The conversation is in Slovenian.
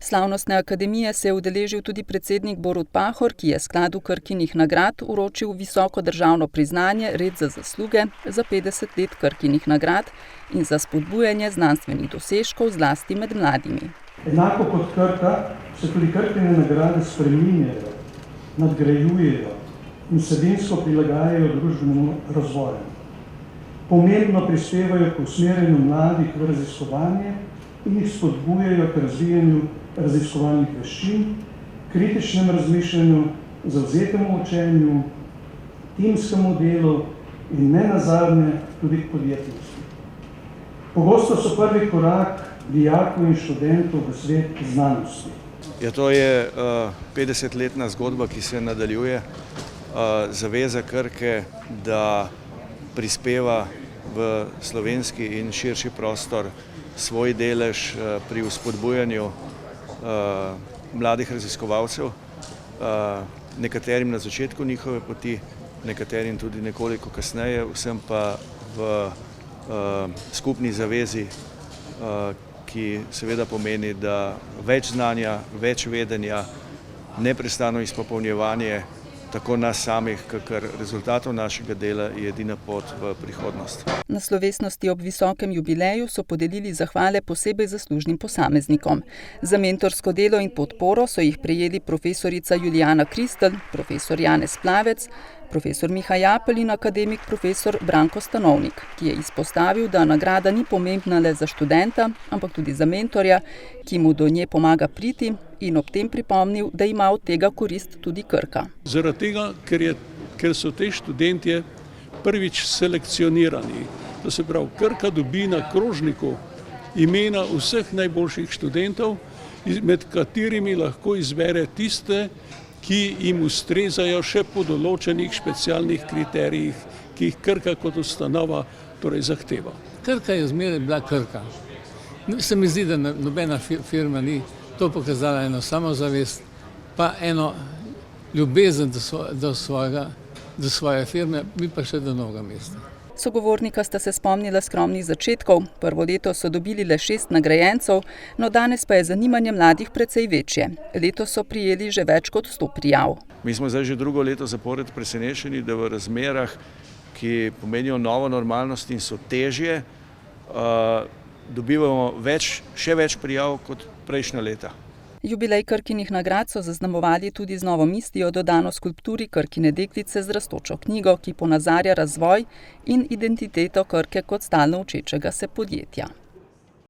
Slavnostne akademije se je udeležil tudi predsednik Borut Pahor, ki je skladu Krkinih nagrad vročil visoko državno priznanje Red za zasluge za 50 let Krkinih nagrad in za spodbujanje znanstvenih dosežkov zlasti med mladimi. Enako kot Krka se tudi Krkine nagrade spreminjajo, nadgrajujejo in vsebinsko prilagajajo družbenemu razvoju. Pomembno prispevajo k usmerjanju mladih v raziskovanje in jih spodbujajo k razvijanju raziskovalnih veščin, kritičnem razmišljanju, zavzetemu učenju, timskemu delu in nenazadnje tudi k podjetnosti. Pogosto so prvi korak dijakov in študentov v svet znanosti. Ja, to je 50-letna zgodba, ki se nadaljuje. Zaveza Krke, da prispeva v slovenski in širši prostor svoj delež pri vzpodbujanju mladih raziskovalcev, nekaterim na začetku njihove poti, nekaterim tudi nekoliko kasneje, vsem pa v skupni zavezi, ki seveda pomeni, da več znanja, več vedenja, neprestano izpopolnjevanje tako nas samih, kakor rezultatov našega dela je edina pot v prihodnost. Na slovesnosti ob visokem jubileju so podelili zahvale posebej zaslužnim posameznikom. Za mentorsko delo in podporo so jih prejeli profesorica Julijana Kristelj, profesor Janez Plavec, profesor Miha Japelj in akademik profesor Branko Stanovnik, ki je izpostavil, da nagrada ni pomembna le za študenta, ampak tudi za mentorja, ki mu do nje pomaga priti, in ob tem pripomnil, da ima od tega korist tudi Krka. Zaradi tega, ker so te študentje prvič selekcionirani. To se pravi, Krka dobi na krožniku imena vseh najboljših študentov, med katerimi lahko izbere tiste, ki jim ustrezajo še po določenih specialnih kriterijih, ki jih Krka kot ustanova torej zahteva. Krka je zmeraj bila Krka. Se mi zdi, da nobena firma ni to pokazala eno samozavest, pa eno ljubezen do svoje firme, mi pa še do novega mesta. Sogovornika sta se spomnila skromnih začetkov. Prvo leto so dobili le 6 nagrajencev, no danes pa je zanimanje mladih precej večje. Letos so prijeli že več kot 100 prijav. Mi smo zdaj že drugo leto zapored presenečeni, da v razmerah, ki pomenijo novo normalnost in so težje, dobivamo še več prijav kot prejšnja leta. Jubilej Krkinih nagrad so zaznamovali tudi z novo mislijo dodano skulpturi Krkine deklice z rastočo knjigo, ki ponazarja razvoj in identiteto Krke kot stalno učečega se podjetja.